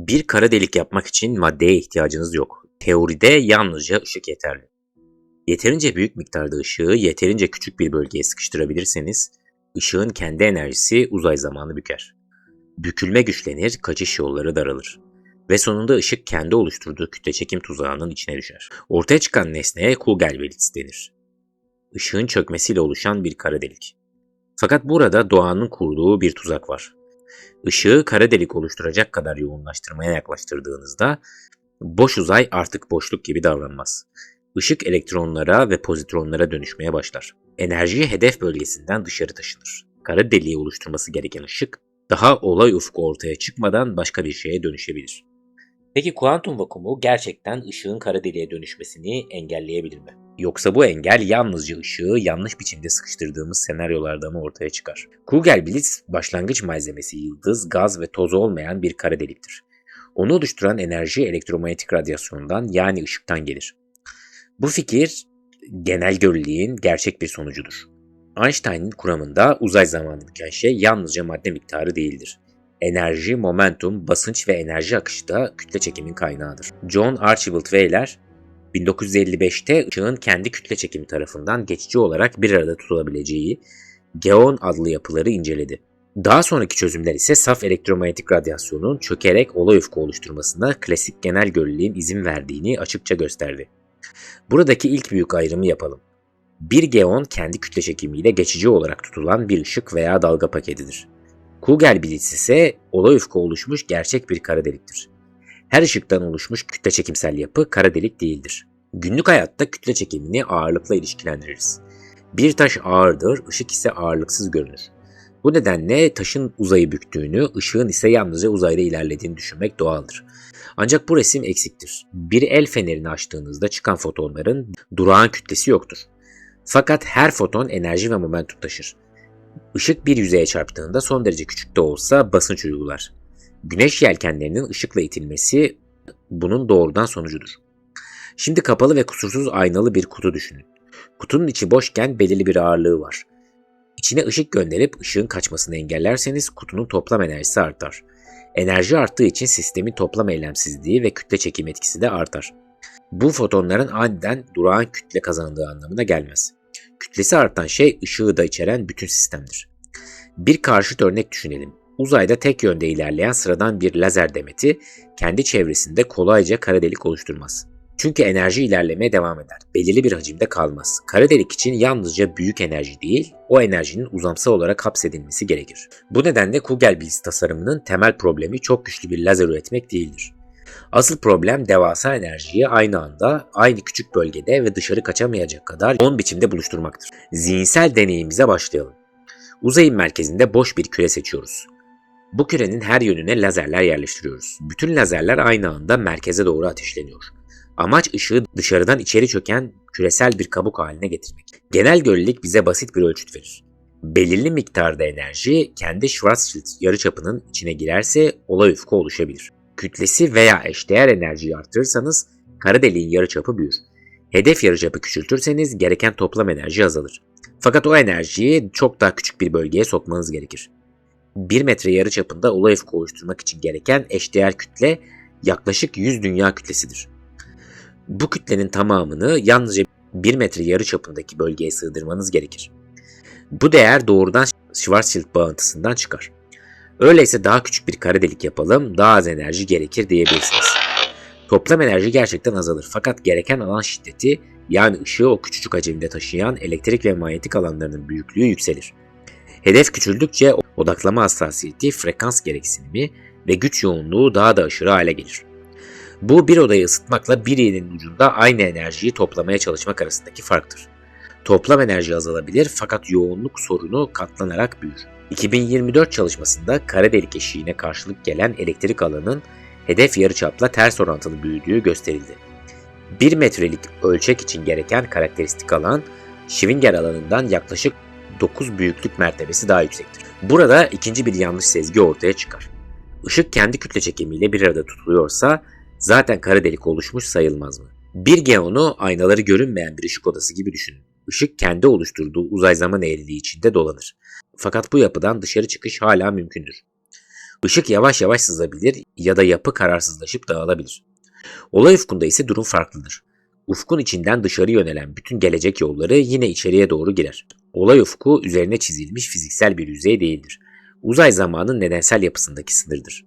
Bir kara delik yapmak için maddeye ihtiyacınız yok. Teoride yalnızca ışık yeterli. Yeterince büyük miktarda ışığı yeterince küçük bir bölgeye sıkıştırabilirseniz, ışığın kendi enerjisi uzay zamanı büker. Bükülme güçlenir, kaçış yolları daralır. Ve sonunda ışık kendi oluşturduğu kütle çekim tuzağının içine düşer. Ortaya çıkan nesneye Kugel-Willis denir. Işığın çökmesiyle oluşan bir kara delik. Fakat burada doğanın kurduğu bir tuzak var. Işığı kara delik oluşturacak kadar yoğunlaştırmaya yaklaştırdığınızda boş uzay artık boşluk gibi davranmaz. Işık elektronlara ve pozitronlara dönüşmeye başlar. Enerji hedef bölgesinden dışarı taşınır. Kara deliği oluşturması gereken ışık daha olay ufku ortaya çıkmadan başka bir şeye dönüşebilir. Peki kuantum vakumu gerçekten ışığın kara deliğe dönüşmesini engelleyebilir mi? Yoksa bu engel yalnızca ışığı yanlış biçimde sıkıştırdığımız senaryolarda mı ortaya çıkar? Kugel-Willis başlangıç malzemesi yıldız, gaz ve toz olmayan bir kara deliktir. Onu oluşturan enerji elektromanyetik radyasyondan yani ışıktan gelir. Bu fikir genel göreliğin gerçek bir sonucudur. Einstein'ın kuramında uzay zamanı büken şey yalnızca madde miktarı değildir. Enerji, momentum, basınç ve enerji akışı da kütle çekimin kaynağıdır. John Archibald Wheeler 1955'te ışığın kendi kütle çekimi tarafından geçici olarak bir arada tutulabileceği geon adlı yapıları inceledi. Daha sonraki çözümler ise saf elektromanyetik radyasyonun çökerek olay ufku oluşturmasına klasik genel göreliğin izin verdiğini açıkça gösterdi. Buradaki ilk büyük ayrımı yapalım. Bir geon kendi kütle çekimiyle geçici olarak tutulan bir ışık veya dalga paketidir. Kugel-Willis ise olay ufku oluşmuş gerçek bir kara deliktir. Her ışıktan oluşmuş kütle çekimsel yapı kara delik değildir. Günlük hayatta kütle çekimini ağırlıkla ilişkilendiririz. Bir taş ağırdır, ışık ise ağırlıksız görünür. Bu nedenle taşın uzayı büktüğünü, ışığın ise yalnızca uzayda ilerlediğini düşünmek doğaldır. Ancak bu resim eksiktir. Bir el fenerini açtığınızda çıkan fotonların durağan kütlesi yoktur. Fakat her foton enerji ve momentum taşır. Işık bir yüzeye çarptığında son derece küçük de olsa basınç uygular. Güneş yelkenlerinin ışıkla itilmesi bunun doğrudan sonucudur. Şimdi kapalı ve kusursuz aynalı bir kutu düşünün. Kutunun içi boşken belirli bir ağırlığı var. İçine ışık gönderip ışığın kaçmasını engellerseniz kutunun toplam enerjisi artar. Enerji arttığı için sistemin toplam eylemsizliği ve kütle çekim etkisi de artar. Bu fotonların aniden durağan kütle kazandığı anlamına gelmez. Kütlesi artan şey ışığı da içeren bütün sistemdir. Bir karşıt örnek düşünelim. Uzayda tek yönde ilerleyen sıradan bir lazer demeti kendi çevresinde kolayca kara delik oluşturmaz. Çünkü enerji ilerlemeye devam eder. Belirli bir hacimde kalmaz. Kara delik için yalnızca büyük enerji değil, o enerjinin uzamsal olarak hapsedilmesi gerekir. Bu nedenle Kugel-Willis tasarımının temel problemi çok güçlü bir lazer üretmek değildir. Asıl problem devasa enerjiyi aynı anda, aynı küçük bölgede ve dışarı kaçamayacak kadar yoğun biçimde buluşturmaktır. Zihinsel deneyimize başlayalım. Uzayın merkezinde boş bir küre seçiyoruz. Bu kürenin her yönüne lazerler yerleştiriyoruz. Bütün lazerler aynı anda merkeze doğru ateşleniyor. Amaç ışığı dışarıdan içeri çöken küresel bir kabuk haline getirmek. Genel görelilik bize basit bir ölçüt verir. Belirli miktarda enerji kendi Schwarzschild yarıçapının içine girerse olay ufku oluşabilir. Kütlesi veya eşdeğer enerjiyi artırırsanız kara deliğin yarıçapı büyür. Hedef yarıçapı küçültürseniz gereken toplam enerji azalır. Fakat o enerjiyi çok daha küçük bir bölgeye sokmanız gerekir. 1 metre yarıçapında olay ufku oluşturmak için gereken eşdeğer kütle yaklaşık 100 dünya kütlesidir. Bu kütlenin tamamını yalnızca 1 metre yarıçapındaki bölgeye sığdırmanız gerekir. Bu değer doğrudan Schwarzschild bağıntısından çıkar. Öyleyse daha küçük bir kara delik yapalım, daha az enerji gerekir diyebilirsiniz. Toplam enerji gerçekten azalır fakat gereken alan şiddeti yani ışığı o küçücük hacimde taşıyan elektrik ve manyetik alanlarının büyüklüğü yükselir. Hedef küçüldükçe odaklama hassasiyeti, frekans gereksinimi ve güç yoğunluğu daha da aşırı hale gelir. Bu bir odayı ısıtmakla bir iğnenin ucunda aynı enerjiyi toplamaya çalışmak arasındaki farktır. Toplam enerji azalabilir fakat yoğunluk sorunu katlanarak büyür. 2024 çalışmasında kara delik eşiğine karşılık gelen elektrik alanının hedef yarıçapla ters orantılı büyüdüğü gösterildi. 1 metrelik ölçek için gereken karakteristik alan, Schwinger alanından yaklaşık 9 büyüklük mertebesi daha yüksektir. Burada ikinci bir yanlış sezgi ortaya çıkar. Işık kendi kütle çekimiyle bir arada tutuluyorsa zaten kara delik oluşmuş sayılmaz mı? Bir geonu aynaları görünmeyen bir ışık odası gibi düşünün. Işık kendi oluşturduğu uzay zaman eğriliği içinde dolanır. Fakat bu yapıdan dışarı çıkış hala mümkündür. Işık yavaş yavaş sızabilir ya da yapı kararsızlaşıp dağılabilir. Olay ufkunda ise durum farklıdır. Ufkun içinden dışarı yönelen bütün gelecek yolları yine içeriye doğru girer. Olay ufku üzerine çizilmiş fiziksel bir yüzey değildir. Uzay zamanın nedensel yapısındaki sınırdır.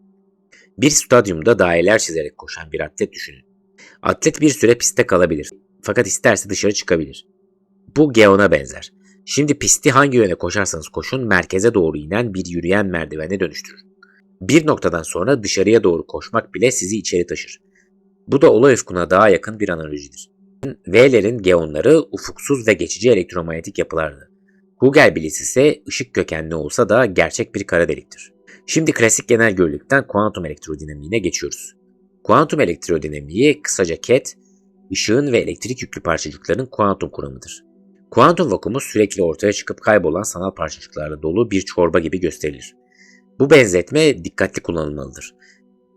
Bir stadyumda daireler çizerek koşan bir atlet düşünün. Atlet bir süre pistte kalabilir. Fakat isterse dışarı çıkabilir. Bu Geon'a benzer. Şimdi pisti hangi yöne koşarsanız koşun merkeze doğru inen bir yürüyen merdivene dönüştürür. Bir noktadan sonra dışarıya doğru koşmak bile sizi içeri taşır. Bu da olay ufkuna daha yakın bir analojidir. V'lerin geonları ufuksuz ve geçici elektromanyetik yapılardı. Hugel bilgisi ise ışık kökenli olsa da gerçek bir kara deliktir. Şimdi klasik genel görelilikten kuantum elektrodinamiğine geçiyoruz. Kuantum elektrodinamiği, kısaca KET, ışığın ve elektrik yüklü parçacıkların kuantum kuramıdır. Kuantum vakumu sürekli ortaya çıkıp kaybolan sanal parçacıklarla dolu bir çorba gibi gösterilir. Bu benzetme dikkatli kullanılmalıdır.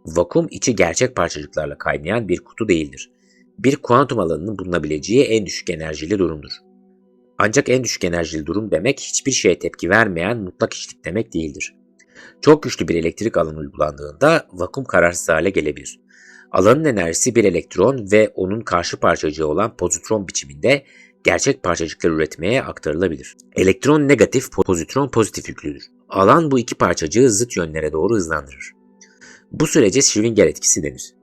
Vakum içi gerçek parçacıklarla kaynayan bir kutu değildir. Bir kuantum alanının bulunabileceği en düşük enerjili durumdur. Ancak en düşük enerjili durum demek hiçbir şeye tepki vermeyen mutlak hiçlik demek değildir. Çok güçlü bir elektrik alanı uygulandığında vakum kararsız hale gelebilir. Alanın enerjisi bir elektron ve onun karşı parçacığı olan pozitron biçiminde gerçek parçacıklar üretmeye aktarılabilir. Elektron negatif, pozitron pozitif yüklüdür. Alan bu iki parçacığı zıt yönlere doğru hızlandırır. Bu sürece Schrödinger etkisi denir.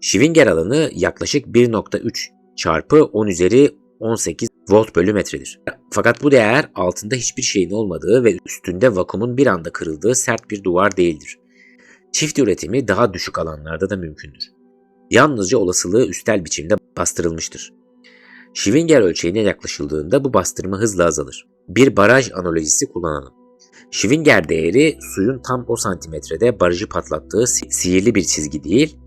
Schrödinger alanı yaklaşık 1.3 çarpı 10 üzeri 18 volt bölü metredir. Fakat bu değer altında hiçbir şeyin olmadığı ve üstünde vakumun bir anda kırıldığı sert bir duvar değildir. Çift üretimi daha düşük alanlarda da mümkündür. Yalnızca olasılığı üstel biçimde bastırılmıştır. Schrödinger ölçeğine yaklaşıldığında bu bastırma hızla azalır. Bir baraj analojisi kullanalım. Schrödinger değeri suyun tam o santimetrede barajı patlattığı sihirli bir çizgi değil,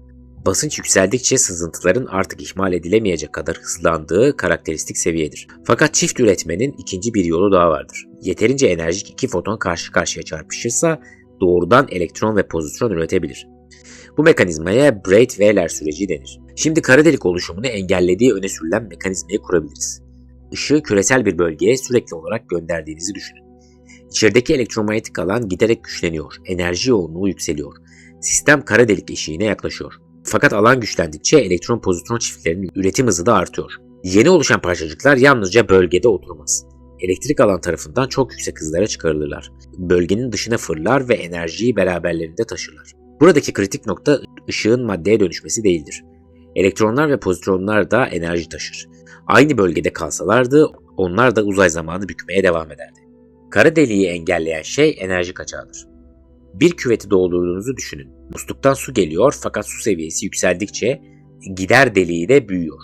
basınç yükseldikçe sızıntıların artık ihmal edilemeyecek kadar hızlandığı karakteristik seviyedir. Fakat çift üretmenin ikinci bir yolu daha vardır. Yeterince enerjik iki foton karşı karşıya çarpışırsa doğrudan elektron ve pozitron üretebilir. Bu mekanizmaya Breit-Wheeler süreci denir. Şimdi kara delik oluşumunu engellediği öne sürülen mekanizmayı kurabiliriz. Işığı küresel bir bölgeye sürekli olarak gönderdiğinizi düşünün. İçerideki elektromanyetik alan giderek güçleniyor, enerji yoğunluğu yükseliyor. Sistem kara delik eşiğine yaklaşıyor. Fakat alan güçlendikçe elektron-pozitron çiftlerinin üretim hızı da artıyor. Yeni oluşan parçacıklar yalnızca bölgede oturmaz. Elektrik alan tarafından çok yüksek hızlara çıkarılırlar. Bölgenin dışına fırlar ve enerjiyi beraberlerinde taşırlar. Buradaki kritik nokta ışığın maddeye dönüşmesi değildir. Elektronlar ve pozitronlar da enerji taşır. Aynı bölgede kalsalardı onlar da uzay zamanı bükmeye devam ederdi. Kara deliği engelleyen şey enerji kaçağıdır. Bir küveti doldurduğunuzu düşünün. Musluktan su geliyor fakat su seviyesi yükseldikçe gider deliği de büyüyor.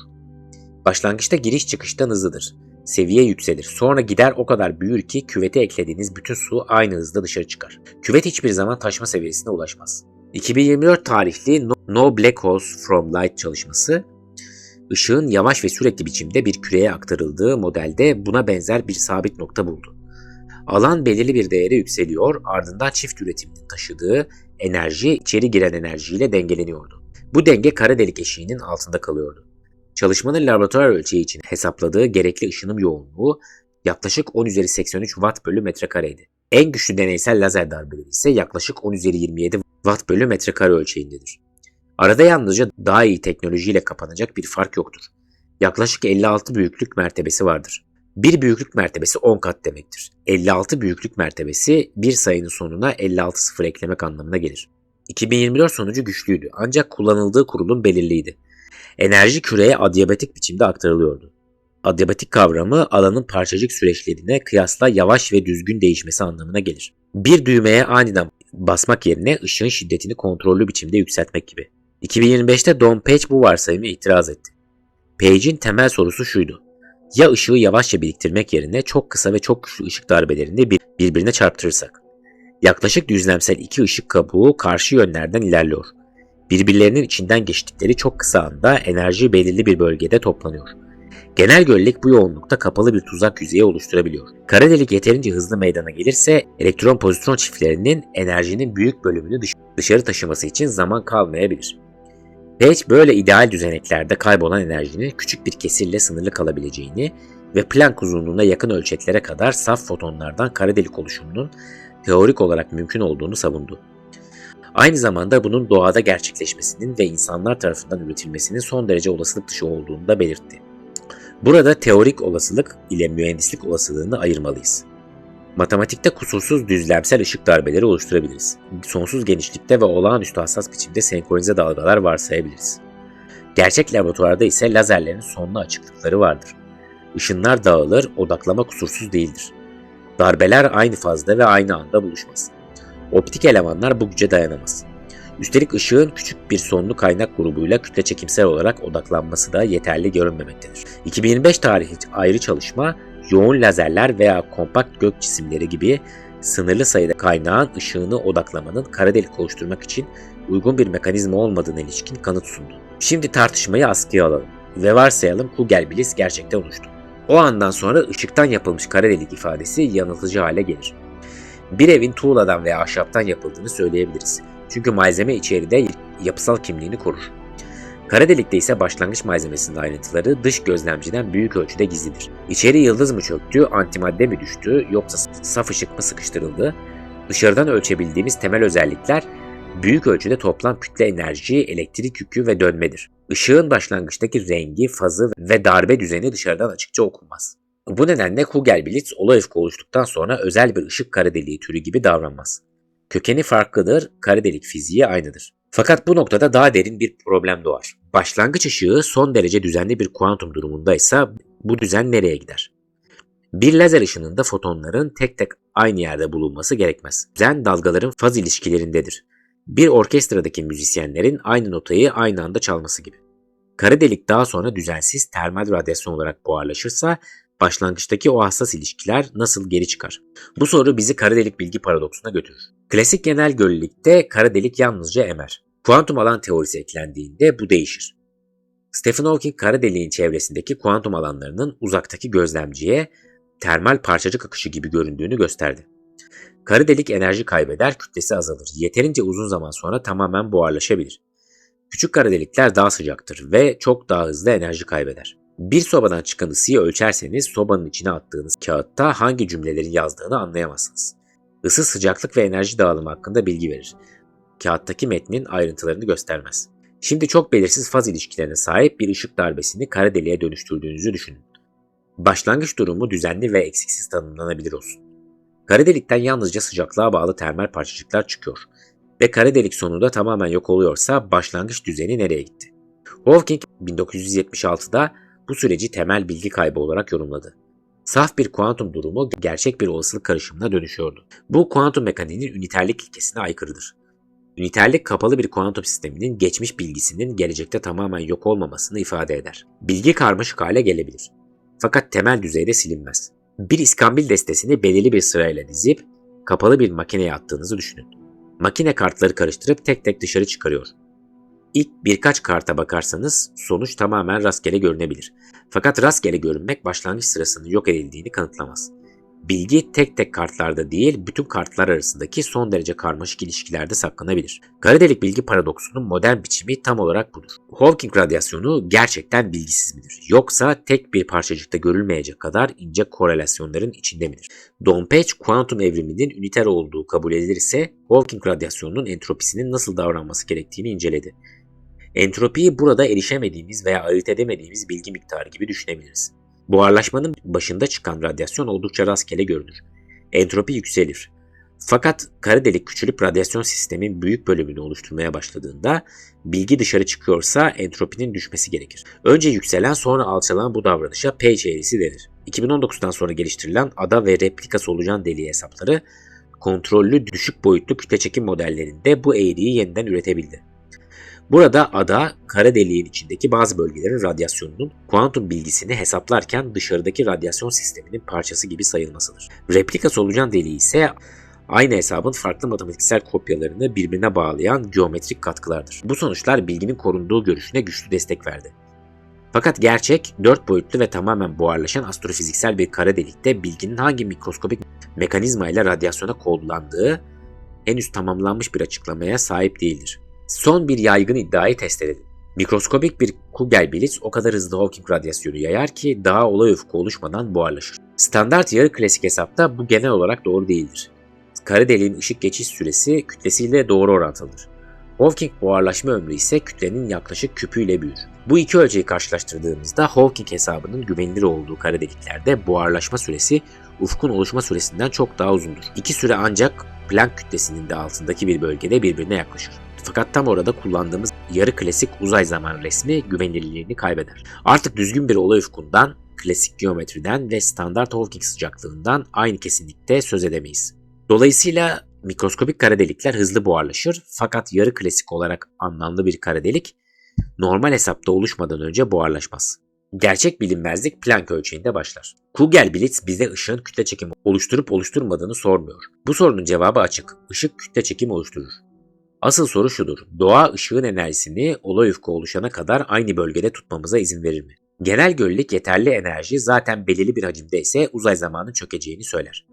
Başlangıçta giriş çıkıştan hızlıdır. Seviye yükselir. Sonra gider o kadar büyür ki küvete eklediğiniz bütün su aynı hızda dışarı çıkar. Küvet hiçbir zaman taşma seviyesine ulaşmaz. 2024 tarihli No Black Holes from Light çalışması, ışığın yavaş ve sürekli biçimde bir küreye aktarıldığı modelde buna benzer bir sabit nokta buldu. Alan belirli bir değere yükseliyor, ardından çift üretiminin taşıdığı enerji içeri giren enerjiyle dengeleniyordu. Bu denge kara delik eşiğinin altında kalıyordu. Çalışmanın laboratuvar ölçeği için hesapladığı gerekli ışınım yoğunluğu yaklaşık 10 üzeri 83 watt bölü metrekareydi. En güçlü deneysel lazer darbeleri ise yaklaşık 10 üzeri 27 watt bölü metrekare ölçeğindedir. Arada yalnızca daha iyi teknolojiyle kapanacak bir fark yoktur. Yaklaşık 56 büyüklük mertebesi vardır. Bir büyüklük mertebesi 10 kat demektir. 56 büyüklük mertebesi bir sayının sonuna 56 sıfır eklemek anlamına gelir. 2024 sonucu güçlüydü ancak kullanıldığı kurulum belirliydi. Enerji küreye adiabatik biçimde aktarılıyordu. Adiabatik kavramı alanın parçacık süreçlerine kıyasla yavaş ve düzgün değişmesi anlamına gelir. Bir düğmeye aniden basmak yerine ışığın şiddetini kontrollü biçimde yükseltmek gibi. 2025'te Don Page bu varsayımı itiraz etti. Page'in temel sorusu şuydu. Ya ışığı yavaşça biriktirmek yerine çok kısa ve çok güçlü ışık darbelerini birbirine çarptırırsak? Yaklaşık düzlemsel iki ışık kabuğu karşı yönlerden ilerliyor. Birbirlerinin içinden geçtikleri çok kısa anda enerji belirli bir bölgede toplanıyor. Genel görelilik bu yoğunlukta kapalı bir tuzak yüzeyi oluşturabiliyor. Kara delik yeterince hızlı meydana gelirse elektron-pozitron çiftlerinin enerjinin büyük bölümünü dışarı taşıması için zaman kalmayabilir. Page böyle ideal düzeneklerde kaybolan enerjinin küçük bir kesirle sınırlı kalabileceğini ve Planck uzunluğuna yakın ölçeklere kadar saf fotonlardan kara delik oluşumunun teorik olarak mümkün olduğunu savundu. Aynı zamanda bunun doğada gerçekleşmesinin ve insanlar tarafından üretilmesinin son derece olasılık dışı olduğunu da belirtti. Burada teorik olasılık ile mühendislik olasılığını ayırmalıyız. Matematikte kusursuz düzlemsel ışık darbeleri oluşturabiliriz. Sonsuz genişlikte ve olağanüstü hassas biçimde senkronize dalgalar varsayabiliriz. Gerçek laboratuvarda ise lazerlerin sonlu açıklıkları vardır. Işınlar dağılır, odaklama kusursuz değildir. Darbeler aynı fazda ve aynı anda buluşmaz. Optik elemanlar bu güce dayanamaz. Üstelik ışığın küçük bir sonlu kaynak grubuyla kütle çekimsel olarak odaklanması da yeterli görünmemektedir. 2025 tarihli ayrı çalışma, yoğun lazerler veya kompakt gök cisimleri gibi sınırlı sayıda kaynağın ışığını odaklamanın kara delik oluşturmak için uygun bir mekanizma olmadığına ilişkin kanıt sundu. Şimdi tartışmayı askıya alalım ve varsayalım Kugelbliss gerçekten oluştu. O andan sonra ışıktan yapılmış kara delik ifadesi yanıltıcı hale gelir. Bir evin tuğladan veya ahşaptan yapıldığını söyleyebiliriz. Çünkü malzeme içeride yapısal kimliğini korur. Kara delikte ise başlangıç malzemesinin ayrıntıları dış gözlemciden büyük ölçüde gizlidir. İçeri yıldız mı çöktü, antimadde mi düştü, yoksa saf ışık mı sıkıştırıldı? Dışarıdan ölçebildiğimiz temel özellikler büyük ölçüde toplam kütle enerji, elektrik yükü ve dönmedir. Işığın başlangıçtaki rengi, fazı ve darbe düzeni dışarıdan açıkça okunmaz. Bu nedenle Kugelbliss olay ufku oluştuktan sonra özel bir ışık kara deliği türü gibi davranmaz. Kökeni farklıdır, kara delik fiziği aynıdır. Fakat bu noktada daha derin bir problem doğar. Başlangıç ışığı son derece düzenli bir kuantum durumundaysa bu düzen nereye gider? Bir lazer ışınında fotonların tek tek aynı yerde bulunması gerekmez. Düzen dalgaların faz ilişkilerindedir. Bir orkestradaki müzisyenlerin aynı notayı aynı anda çalması gibi. Kara delik daha sonra düzensiz termal radyasyon olarak buharlaşırsa başlangıçtaki o hassas ilişkiler nasıl geri çıkar? Bu soru bizi kara delik bilgi paradoksuna götürür. Klasik genel görelilikte kara delik yalnızca emer. Kuantum alan teorisi eklendiğinde bu değişir. Stephen Hawking kara deliğin çevresindeki kuantum alanlarının uzaktaki gözlemciye termal parçacık akışı gibi göründüğünü gösterdi. Kara delik enerji kaybeder, kütlesi azalır. Yeterince uzun zaman sonra tamamen buharlaşabilir. Küçük kara delikler daha sıcaktır ve çok daha hızlı enerji kaybeder. Bir sobadan çıkan ısıyı ölçerseniz sobanın içine attığınız kağıtta hangi cümlelerin yazdığını anlayamazsınız. Isı, sıcaklık ve enerji dağılımı hakkında bilgi verir. Kağıttaki metnin ayrıntılarını göstermez. Şimdi çok belirsiz faz ilişkilerine sahip bir ışık darbesini kara deliğe dönüştürdüğünüzü düşünün. Başlangıç durumu düzenli ve eksiksiz tanımlanabilir olsun. Kara delikten yalnızca sıcaklığa bağlı termal parçacıklar çıkıyor ve kara delik sonunda tamamen yok oluyorsa başlangıç düzeni nereye gitti? Hawking 1976'da bu süreci temel bilgi kaybı olarak yorumladı. Saf bir kuantum durumu gerçek bir olasılık karışımına dönüşüyordu. Bu kuantum mekaniğinin üniterlik ilkesine aykırıdır. Üniterlik kapalı bir kuantum sisteminin geçmiş bilgisinin gelecekte tamamen yok olmamasını ifade eder. Bilgi karmaşık hale gelebilir. Fakat temel düzeyde silinmez. Bir iskambil destesini belirli bir sırayla dizip kapalı bir makineye attığınızı düşünün. Makine kartları karıştırıp tek tek dışarı çıkarıyor. İlk birkaç karta bakarsanız sonuç tamamen rastgele görünebilir. Fakat rastgele görünmek başlangıç sırasının yok edildiğini kanıtlamaz. Bilgi tek tek kartlarda değil, bütün kartlar arasındaki son derece karmaşık ilişkilerde saklanabilir. Kara delik bilgi paradoksunun modern biçimi tam olarak budur. Hawking radyasyonu gerçekten bilgisiz midir? Yoksa tek bir parçacıkta görülmeyecek kadar ince korelasyonların içinde midir? Don Page, kuantum evriminin üniter olduğu kabul edilirse Hawking radyasyonunun entropisinin nasıl davranması gerektiğini inceledi. Entropiyi burada erişemediğimiz veya ayırt edemediğimiz bilgi miktarı gibi düşünebiliriz. Buharlaşmanın başında çıkan radyasyon oldukça rastgele görünür. Entropi yükselir. Fakat kara delik küçülüp radyasyon sistemin büyük bölümünü oluşturmaya başladığında bilgi dışarı çıkıyorsa entropinin düşmesi gerekir. Önce yükselen sonra alçalan bu davranışa Page eğrisi denir. 2019'dan sonra geliştirilen ada ve replika solucan deliği hesapları kontrollü düşük boyutlu kütle çekim modellerinde bu eğriyi yeniden üretebildi. Burada ada, kara deliğin içindeki bazı bölgelerin radyasyonunun kuantum bilgisini hesaplarken dışarıdaki radyasyon sisteminin parçası gibi sayılmasıdır. Replika solucan deliği ise aynı hesabın farklı matematiksel kopyalarını birbirine bağlayan geometrik katkılardır. Bu sonuçlar bilginin korunduğu görüşüne güçlü destek verdi. Fakat gerçek, 4 boyutlu ve tamamen buharlaşan astrofiziksel bir kara delikte bilginin hangi mikroskobik mekanizmayla radyasyona kodlandığı henüz tamamlanmış bir açıklamaya sahip değildir. Son bir yaygın iddiayı test edelim. Mikroskobik bir Kugelbliss o kadar hızlı Hawking radyasyonu yayar ki daha olay ufku oluşmadan buharlaşır. Standart yarı klasik hesapta bu genel olarak doğru değildir. kara deliğin ışık geçiş süresi kütlesiyle doğru orantılıdır. Hawking buharlaşma ömrü ise kütlenin yaklaşık küpüyle büyür. Bu iki ölçeği karşılaştırdığımızda Hawking hesabının güvenilir olduğu kara deliklerde buharlaşma süresi ufkun oluşma süresinden çok daha uzundur. İki süre ancak Planck kütlesinin de altındaki bir bölgede birbirine yaklaşır. Fakat tam orada kullandığımız yarı klasik uzay zaman resmi güvenilirliğini kaybeder. Artık düzgün bir olay ufkundan, klasik geometriden ve standart Hawking sıcaklığından aynı kesinlikte söz edemeyiz. Dolayısıyla mikroskopik kara delikler hızlı buharlaşır fakat yarı klasik olarak anlamlı bir kara delik normal hesapta oluşmadan önce buharlaşmaz. Gerçek bilinmezlik Planck ölçeğinde başlar. Kugel-Blitz bize ışığın kütle çekimi oluşturup oluşturmadığını sormuyor. Bu sorunun cevabı açık. Işık kütle çekimi oluşturur. Asıl soru şudur. Doğa ışığın enerjisini olay ufku oluşana kadar aynı bölgede tutmamıza izin verir mi? Genel görelilik yeterli enerji zaten belirli bir hacimde ise uzay zamanın çökeceğini söyler.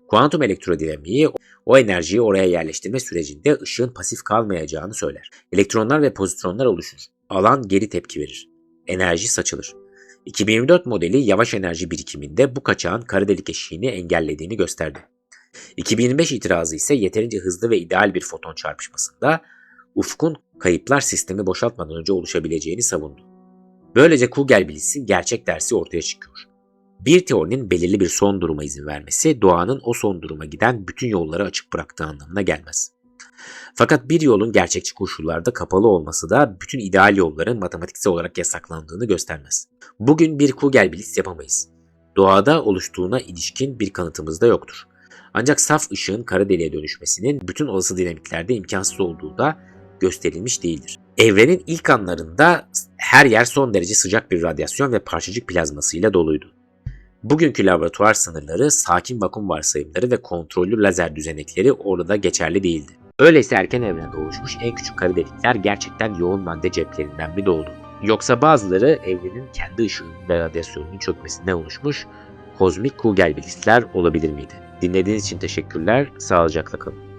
Kuantum elektrodinamiği o enerjiyi oraya yerleştirme sürecinde ışığın pasif kalmayacağını söyler. Elektronlar ve pozitronlar oluşur. Alan geri tepki verir. Enerji saçılır. 2024 modeli yavaş enerji birikiminde bu kaçağın kara delik eşiğini engellediğini gösterdi. 2025 itirazı ise yeterince hızlı ve ideal bir foton çarpışmasında ufkun kayıplar sistemi boşaltmadan önce oluşabileceğini savundu. Böylece Kugel-Blitz'in gerçek dersi ortaya çıkıyor. Bir teorinin belirli bir son duruma izin vermesi, doğanın o son duruma giden bütün yolları açık bıraktığı anlamına gelmez. Fakat bir yolun gerçekçi koşullarda kapalı olması da bütün ideal yolların matematiksel olarak yasaklandığını göstermez. Bugün bir Kugel-Blitz yapamayız. Doğada oluştuğuna ilişkin bir kanıtımız da yoktur. Ancak saf ışığın kara deliğe dönüşmesinin bütün olası dinamiklerde imkansız olduğu da gösterilmiş değildir. Evrenin ilk anlarında her yer son derece sıcak bir radyasyon ve parçacık plazmasıyla doluydu. Bugünkü laboratuvar sınırları, sakin vakum varsayımları ve kontrollü lazer düzenekleri orada geçerli değildi. Öyleyse erken evrende oluşmuş en küçük kara delikler gerçekten yoğun madde ceplerinden mi doğdu? Yoksa bazıları evrenin kendi ışığının ve radyasyonunun çökmesinden oluşmuş kozmik Kugel-Blitz'ler olabilir miydi? Dinlediğiniz için teşekkürler, sağlıcakla kalın.